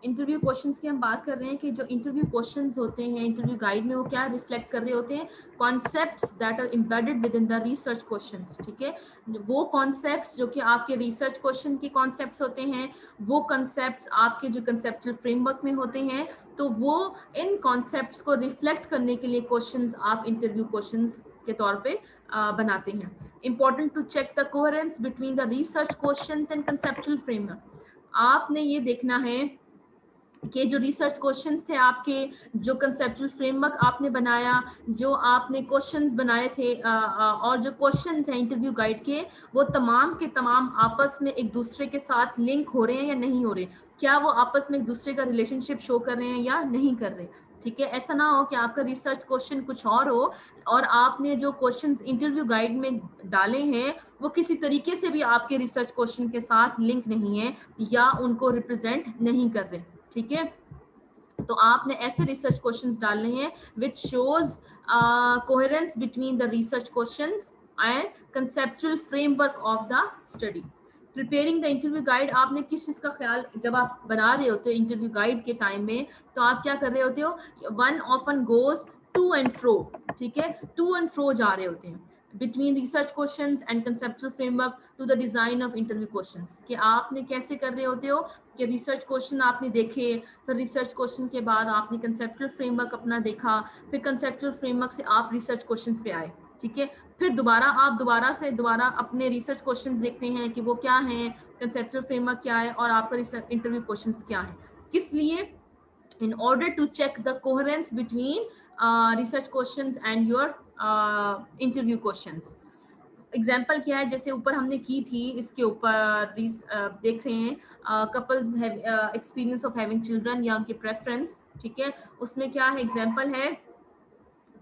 Interview questions की हम बात कर रहे हैं कि जो इंटरव्यू क्वेश्चंस होते हैं इंटरव्यू गाइड में वो क्या रिफ्लेक्ट कर रहे होते हैं, concepts that are embedded with in the research questions. ठीक है, वो कॉन्सेप्ट्स जो कि आपके रिसर्च क्वेश्चन के कॉन्सेप्ट्स होते हैं, वो कॉन्सेप्ट्स आपके जो कंसेप्चुअल फ्रेमवर्क में होते हैं, तो वो इन कॉन्सेप्ट्स को रिफ्लेक्ट करने के लिए क्वेश्चंस आप इंटरव्यू क्वेश्चंस के तौर पे बनाते हैं। Important to check the coherence between the research questions and conceptual framework. आपने ये देखना है कि जो रिसर्च क्वेश्चंस थे आपके, जो कंसेप्चुअल फ्रेमवर्क आपने बनाया, जो आपने क्वेश्चंस बनाए थे और जो क्वेश्चंस हैं इंटरव्यू गाइड के, वो तमाम के तमाम आपस में एक दूसरे के साथ लिंक हो रहे हैं या नहीं हो रहे, क्या वो आपस में एक दूसरे का रिलेशनशिप शो कर रहे हैं या नहीं कर रहे। ठीक है, ऐसा ना हो कि आपका रिसर्च क्वेश्चन कुछ और हो और आपने जो क्वेश्चंस इंटरव्यू गाइड में डाले हैं वो किसी तरीके से भी आपके रिसर्च क्वेश्चन के साथ लिंक नहीं है या उनको रिप्रेजेंट नहीं कर रहे। ठीक है, तो आपने ऐसे रिसर्च क्वेश्चंस डालने हैं which shows coherence between the research questions and conceptual framework of the study. Preparing the interview guide, आपने किस चीज का ख्याल जब आप बना रहे होते हो इंटरव्यू गाइड के टाइम में, तो आप क्या कर रहे होते हो, one often goes to and fro. ठीक है, टू एंड फ्रो जा रहे होते हैं between research questions and conceptual framework to the design of interview questions। कि आपने कैसे कर रहे होते हो कि रिसर्च क्वेश्चन आपने देखे, फिर रिसर्च क्वेश्चन के बाद आपने कंसेप्चुअल फ्रेमवर्क अपना देखा, फिर कंसेप्चुअल फ्रेमवर्क से आप रिसर्च क्वेश्चंस पे आए। ठीक है, फिर आप दोबारा अपने रिसर्च क्वेश्चंस देखते हैं कि वो क्या हैं, कंसेप्चुअल फ्रेमवर्क क्या है और आपका रिसर्च इंटरव्यू क्वेश्चंस क्या है। किस लिए? in order to check the coherence between research questions and your interview questions। Example क्या है, जैसे ऊपर हमने की थी, इसके ऊपर देख रहे हैं couples have experience of having children या उनके प्रेफरेंस। ठीक है, उसमें क्या है, एग्जाम्पल है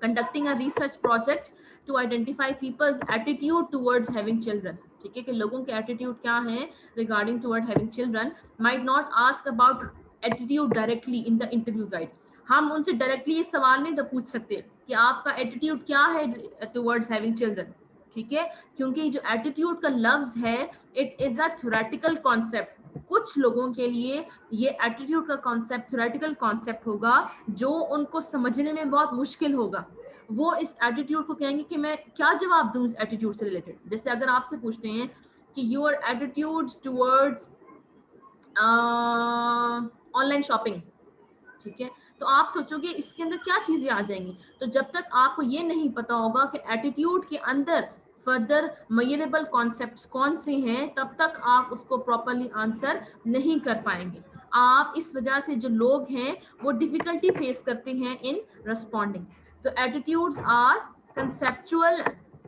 conducting a research project to identify people's attitude towards having children. ठीक है, कि लोगों के एटीट्यूड क्या है regarding toward having children. Might not ask about attitude directly in the interview guide. हम उनसे डायरेक्टली ये सवाल नहीं पूछ सकते कि आपका एटीट्यूड क्या है टुवर्ड्स हैविंग चिल्ड्रन। ठीक है, क्योंकि जो एटीट्यूड का लफ्ज है it is a theoretical concept. कुछ लोगों के लिए ये एटीट्यूड का कॉन्सेप्ट थ्योरेटिकल कॉन्सेप्ट होगा जो उनको समझने में बहुत मुश्किल होगा। वो इस एटीट्यूड को कहेंगे कि मैं क्या जवाब दूं इस एटीट्यूड से रिलेटेड। जैसे अगर आपसे पूछते हैं कि your attitudes towards online shopping, ठीक है, तो आप सोचोगे इसके अंदर क्या चीजें आ जाएंगी। तो जब तक आपको ये नहीं पता होगा कि एटीट्यूड के अंदर फर्दर मेजरेबल कॉन्सेप्ट्स कौन से हैं, तब तक आप उसको प्रॉपरली आंसर नहीं कर पाएंगे। आप इस वजह से जो लोग हैं वो डिफिकल्टी फेस करते हैं इन रिस्पॉन्डिंग। तो attitudes are conceptual,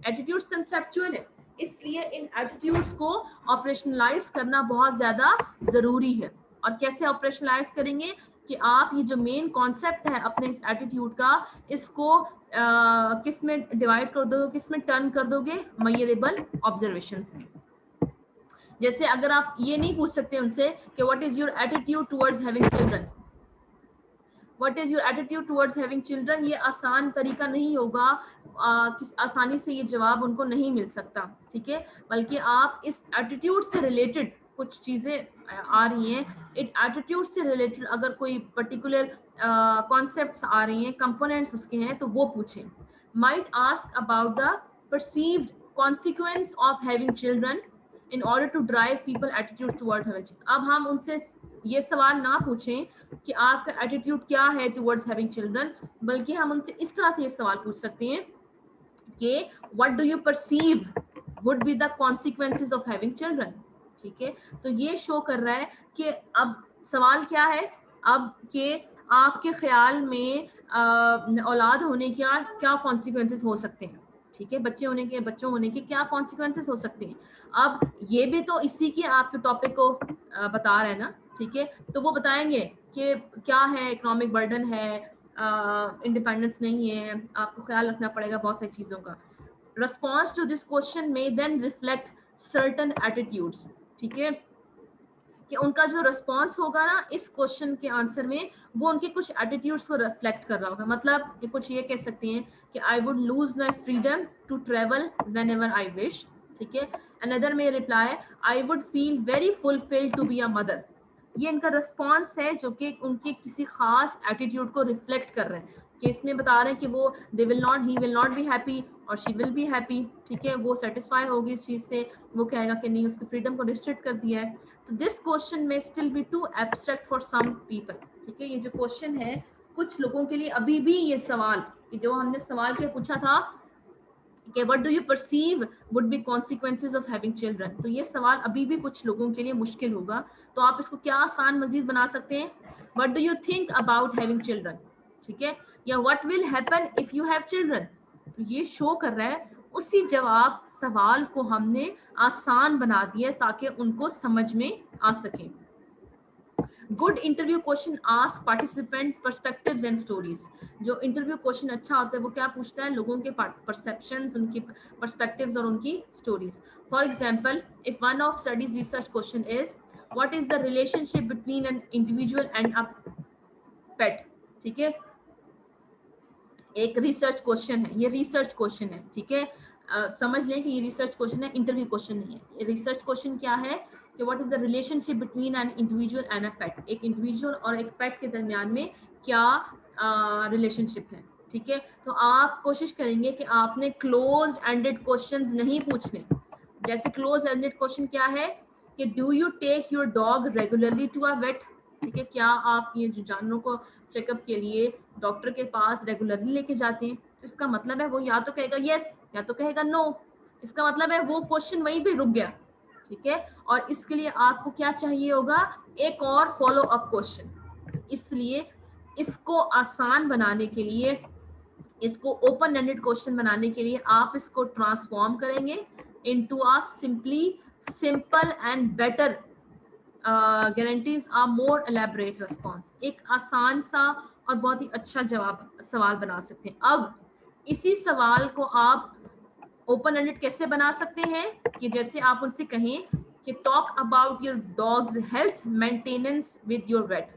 attitudes conceptual है, इसलिए इन एटीट्यूड्स को ऑपरेशनलाइज करना बहुत ज्यादा जरूरी है। और कैसे ऑपरेशनलाइज करेंगे कि आप ये जो मेन कॉन्सेप्ट है अपने इस एटीट्यूड का, इसको किस में डिवाइड कर दोगे, किस में टर्न कर दोगे, मेजरेबल ऑब्जर्वेशंस में। जैसे अगर आप ये नहीं पूछ सकते उनसे कि what is your attitude towards having children, what is your attitude towards having children, ये आसान तरीका नहीं होगा, आसानी से ये जवाब उनको नहीं मिल सकता। ठीक है, बल्कि आप इस एटीट्यूड से रिलेटेड कुछ चीजें आ रही हैं, इट एटीट्यूड से रिलेटेड अगर कोई पर्टिकुलर कॉन्सेप्ट्स आ रही हैं, कंपोनेंट्स उसके हैं, तो वो पूछें। Might ask about the perceived consequence of having children in order to drive people attitude toward having children. अब हम उनसे ये सवाल ना पूछें कि आपका एटीट्यूड क्या है टुवर्ड्स हैविंग चिल्ड्रन, बल्कि हम उनसे इस तरह से ये सवाल पूछ सकते हैं कि what do you perceive would be the consequences of having children. ठीक है, तो ये शो कर रहा है कि अब सवाल क्या है, अब कि आपके ख्याल में औलाद होने का क्या कॉन्सिक्वेंसेस हो सकते हैं। ठीक है, बच्चों होने के क्या कॉन्सिक्वेंसेस हो सकते हैं। अब ये भी तो इसी के आपके टॉपिक को बता रहे हैं ना। ठीक है, तो वो बताएंगे कि क्या है, इकोनॉमिक बर्डन है, इंडिपेंडेंस नहीं है, आपको ख्याल रखना पड़ेगा बहुत सारी चीजों का। रिस्पॉन्स टू दिस क्वेश्चन में देन रिफ्लेक्ट सर्टन एटीट्यूड्स। ठीक है, कि उनका जो रिस्पॉन्स होगा ना इस क्वेश्चन के आंसर में, वो उनके कुछ एटीट्यूड्स को रिफ्लेक्ट कर रहा होगा। मतलब कि कुछ ये कह सकते हैं कि I would lose my freedom to travel whenever I wish. ठीक है, अनदर में reply I would feel very fulfilled to be a mother. ये इनका रिस्पॉन्स है जो कि उनके किसी खास एटीट्यूड को रिफ्लेक्ट कर रहे हैं, कि इसमें बता रहे हैं कि वो they will not, he will not be happy और शी विल बी हैप्पी, ठीक है, वो सेटिस्फाई होगी इस चीज़ से, वो कहेगा कि नहीं उसकी फ्रीडम को रिस्ट्रिक्ट कर दिया है। तो दिस क्वेश्चन में still be too abstract for some people, ठीक है। ये जो क्वेश्चन है कुछ लोगों के लिए अभी भी ये सवाल, कि जो हमने सवाल क्या पूछा था कि what do you perceive would be consequences of having children, तो ये सवाल अभी भी कुछ लोगों के लिए मुश्किल होगा। तो आप इसको क्या आसान मजीद बना सकते हैं, what do you think about having children, ठीक है, या what will happen if you have children. तो ये शो कर रहा है उसी जवाब सवाल को हमने आसान बना दिया ताकि उनको समझ में आ सके। Good interview question ask participant perspectives and stories. जो इंटरव्यू क्वेश्चन अच्छा होता है वो क्या पूछता है, लोगों के परसेप्शंस, उनकी पर्सपेक्टिव्स और उनकी stories. For example, if one of studies research question is what is the relationship between an individual and a pet, ठीक है, एक रिसर्च क्वेश्चन है, ये रिसर्च क्वेश्चन है, ठीक है। समझ लें कि ये रिसर्च क्वेश्चन है, इंटरव्यू क्वेश्चन नहीं है। रिसर्च क्वेश्चन क्या है कि what is the relationship between an individual and a pet, एक इंडिविजुअल और एक पेट के दरमियान में क्या रिलेशनशिप है, ठीक है। तो आप कोशिश करेंगे कि आपने क्लोज एंडेड क्वेश्चंस नहीं पूछने। जैसे क्लोज एंडेड क्वेश्चन क्या है कि do you take your dog regularly to a vet, ठीक है, क्या आप ये जो जानवरों को चेकअप के लिए डॉक्टर के पास रेगुलरली लेके जाते हैं। तो इसका मतलब है वो या तो कहेगा यस या तो कहेगा नो, इसका मतलब है वो क्वेश्चन वहीं पे रुक गया, ठीक है। और इसके लिए आपको क्या चाहिए होगा, एक और फॉलो अप क्वेश्चन। इसलिए इसको आसान बनाने के लिए, इसको ओपन एंडेड क्वेश्चन बनाने के लिए आप इसको ट्रांसफॉर्म करेंगे into a simple and better guarantees a more elaborate response. एक आसान सा और बहुत ही अच्छा जवाब सवाल बना सकते हैं। अब इसी सवाल को आप ओपन एंडेड कैसे बना सकते हैं कि जैसे आप उनसे कहें कि talk about your dogs health maintenance with your weight,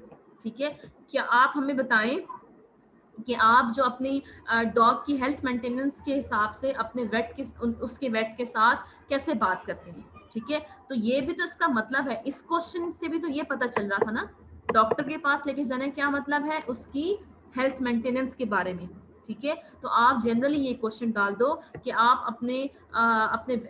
ठीक है, क्या आप हमें बताएं कि आप जो अपनी डॉग की हेल्थ मेंटेनेंस के हिसाब से अपने वेट के उसके वेट के साथ कैसे बात करते हैं, ठीक है। तो ये भी तो इसका मतलब है, इस क्वेश्चन से भी तो ये पता चल रहा था ना, डॉक्टर के पास लेके जाने क्या मतलब है, उसकी हेल्थ मेंटेनेंस के बारे में, ठीक है। तो आप जनरली ये क्वेश्चन डाल दो कि आप अपने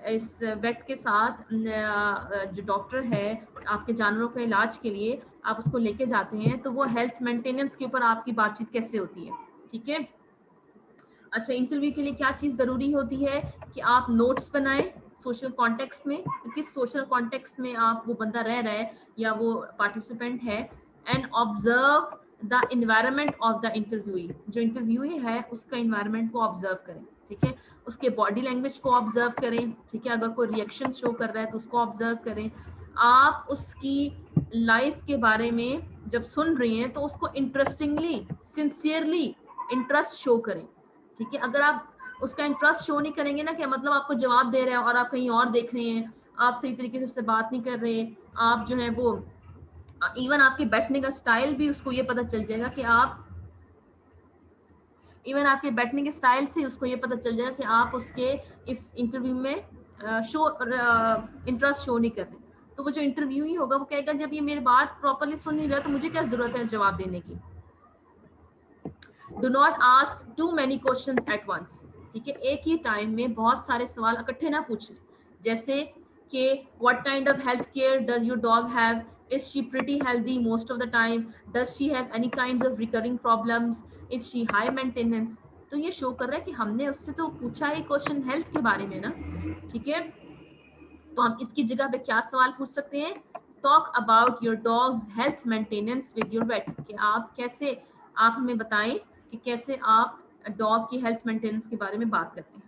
इस वेट के साथ जो डॉक्टर है आपके जानवरों के इलाज के लिए आप उसको लेके जाते हैं, तो वो हेल्थ मेंटेनेंस के ऊपर आपकी बातचीत कैसे होती है, ठीक है। अच्छा, इंटरव्यू के लिए क्या चीज़ ज़रूरी होती है कि आप नोट्स बनाएं सोशल कॉन्टेक्स्ट में, किस सोशल कॉन्टेक्स्ट में आप वो बंदा रह रहा है या वो पार्टिसिपेंट है, and observe the environment of the interviewee, जो इंटरव्यूई है उसका इन्वायरमेंट को ऑब्जर्व करें, ठीक है, उसके बॉडी लैंग्वेज को ऑब्जर्व करें, ठीक है, अगर कोई रिएक्शन शो कर रहा है तो उसको ऑब्जर्व करें। आप उसकी लाइफ के बारे में जब सुन रही हैं तो उसको इंटरेस्टिंगली, सिंसियरली इंटरेस्ट शो करें, ठीक है। अगर आप उसका इंटरेस्ट शो नहीं करेंगे ना, कि मतलब आपको जवाब दे रहे हैं और आप कहीं और देख रहे हैं, आप सही तरीके से उससे बात नहीं कर रहे, आप जो है वो इवन आपके बैठने का स्टाइल भी उसको ये पता चल जाएगा कि आप, इवन आपके बैठने के स्टाइल से उसको ये पता चल जाएगा कि आप उसके इस इंटरव्यू में इंटरेस्ट शो नहीं कर रहे। तो वो जो इंटरव्यू ही होगा वो कहेगा जब ये मेरी बात प्रॉपरली सुन नहीं रहा तो मुझे क्या जरूरत है जवाब देने की। Do not ask too many questions at once, ठीक है, एक ही टाइम में बहुत सारे सवाल इकट्ठे ना पूछें। जैसे कि what kind of health care does your dog have, is she pretty healthy most of the time, does she have any kinds of recurring problems, is she high maintenance. तो ये शो कर रहा है कि हमने उससे तो पूछा ही क्वेश्चन हेल्थ के बारे में ना, ठीक है। तो हम इसकी जगह पे क्या सवाल पूछ सकते हैं, talk about your dogs health maintenance with your weight, कि आप कैसे, आप हमें बताएं कि कैसे आप डॉग की हेल्थ मेंटेनेंस के बारे में बात करते हैं।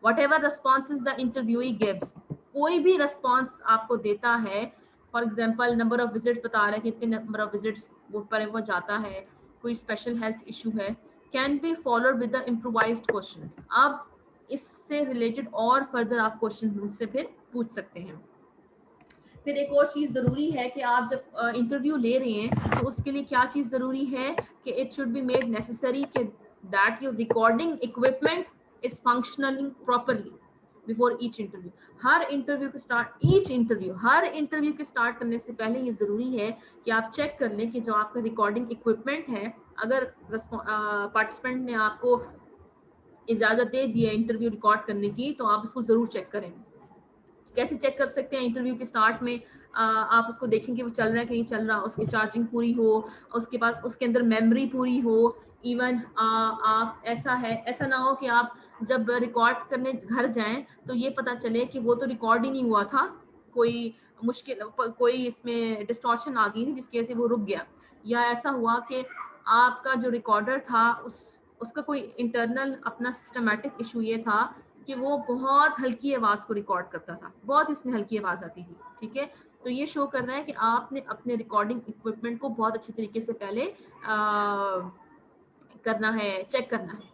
What ever responses the interviewee gives, कोई भी रिस्पॉन्स आपको देता है, for example number of visits बता रहा है कि इतने नंबर ऑफ विजिट्स वो पर वो जाता है, कोई स्पेशल हेल्थ इशू है, can be followed with the improvised questions. अब इससे रिलेटेड और फर्दर आप क्वेश्चन मुझसे फिर पूछ सकते हैं। फिर एक और चीज़ ज़रूरी है कि आप जब इंटरव्यू ले रहे हैं तो उसके लिए क्या चीज़ ज़रूरी है कि it should be made necessary कि that your recording equipment is functioning properly, before each interview. हर इंटरव्यू के स्टार्ट करने से पहले ये जरूरी है कि आप चेक कर लें कि जो आपका रिकॉर्डिंग इक्विपमेंट है, अगर पार्टिसिपेंट ने आपको इजाजत दे दी है इंटरव्यू रिकॉर्ड करने की, तो आप इसको जरूर चेक करें। कैसे चेक कर सकते हैं? इंटरव्यू के स्टार्ट में आप उसको देखें कि वो चल रहा है कि नहीं चल रहा, उसकी चार्जिंग पूरी हो, उसके बाद उसके अंदर मेमोरी पूरी हो। इवन आप ऐसा ना हो कि आप जब रिकॉर्ड करने घर जाएं तो ये पता चले कि वो तो रिकॉर्ड ही नहीं हुआ था, कोई इसमें डिस्टॉर्शन आ गई थी जिसकी वजह से वो रुक गया, या ऐसा हुआ कि आपका जो रिकॉर्डर था उसका कोई इंटरनल अपना सिस्टमेटिक इशू ये था कि वो बहुत हल्की आवाज को रिकॉर्ड करता था, बहुत इसमें हल्की आवाज आती थी। ठीक है, तो ये शो कर रहा है कि आपने अपने रिकॉर्डिंग इक्विपमेंट को बहुत अच्छे तरीके से पहले करना है, चेक करना है।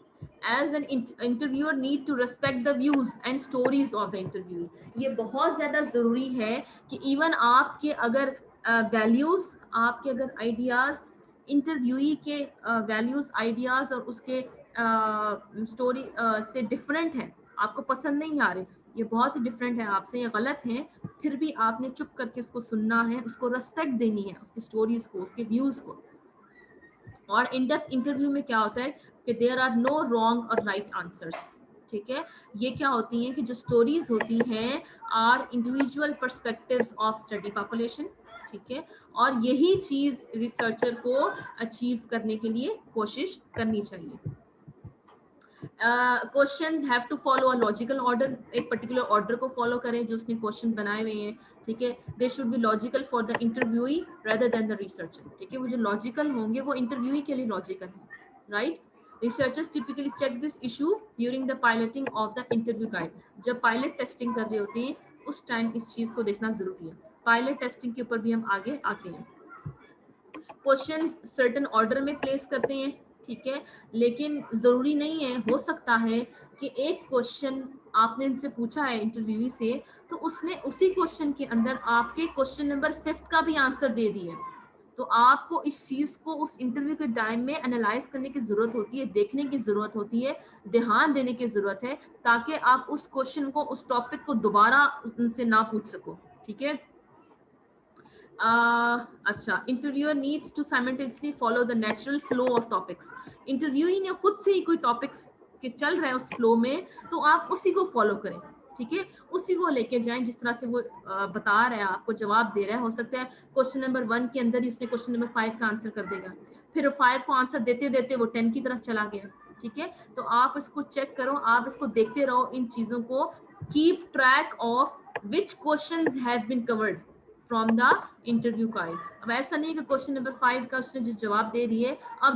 As an interviewer need to respect the views and stories of the interviewee। ये बहुत ज़्यादा ज़रूरी है कि इवन आपके अगर वैल्यूज़, आपके अगर आइडियाज़ इंटरव्यूई के वैल्यूज़, आइडियाज़ और उसके स्टोरी से डिफरेंट हैं, आपको पसंद नहीं आ रहे, ये बहुत ही डिफरेंट है आपसे, ये गलत है, फिर भी आपने चुप करके उसको सुनना है, उसको रेस्पेक्ट देनी है, उसकी स्टोरीज को, उसके व्यूज़ को। और इन डेप्थ इंटरव्यू में क्या होता है कि देयर आर नो रॉन्ग और राइट आंसर्स। ठीक है, ये क्या होती हैं कि जो स्टोरीज होती हैं are individual perspectives of study population. ठीक है, और यही चीज रिसर्चर को अचीव करने के लिए कोशिश करनी चाहिए। Questions have to follow a logical order, एक पर्टिकुलर ऑर्डर को फॉलो करें जो उसने क्वेश्चन बनाए हुए हैं। ठीक है, they should be logical for the interviewee rather than the researcher. ठीक है, वो जो लॉजिकल होंगे वो इंटरव्यूई के लिए लॉजिकल है, right. Researchers typically check this issue during the piloting of the interview guide. जब पायलट टेस्टिंग कर रहे होते हैं उस टाइम इस चीज को देखना जरूरी है। पायलट टेस्टिंग के ऊपर भी हम आगे आते हैं। क्वेश्चंस सर्टेन ऑर्डर में प्लेस करते हैं, ठीक है, लेकिन जरूरी नहीं है, हो सकता है कि एक क्वेश्चन आपने इनसे पूछा है इंटरव्यू से, तो उसने उसी क्वेश्चन के अंदर आपके क्वेश्चन नंबर 5 का भी आंसर दे दिया, तो आपको इस चीज को उस इंटरव्यू के टाइम में एनालाइज करने की जरूरत होती है, देखने की जरूरत होती है, ध्यान देने की जरूरत है, ताकि आप उस क्वेश्चन को, उस टॉपिक को दोबारा उनसे ना पूछ सको। ठीक है, अच्छा, interviewer needs to simultaneously follow the natural flow of topics. Interviewee ने खुद से ही कोई टॉपिक्स के चल रहा है उस फ्लो में, तो आप उसी को फॉलो करें। ठीक है, उसी को लेके जाएं जिस तरह से वो बता रहा है, आपको जवाब दे रहा है। हो सकता है क्वेश्चन नंबर 1 के अंदर ही उसने क्वेश्चन नंबर 5 का आंसर कर देगा, फिर 5 को आंसर देते देते वो 10 की तरफ चला गया। ठीक है, तो आप इसको चेक करो, आप इसको देखते रहो, इन चीजों को keep track of which questions have been covered from the interview guide. अब ऐसा नहीं कि क्वेश्चन नंबर 5 का उसने जो जवाब दे दिए, अब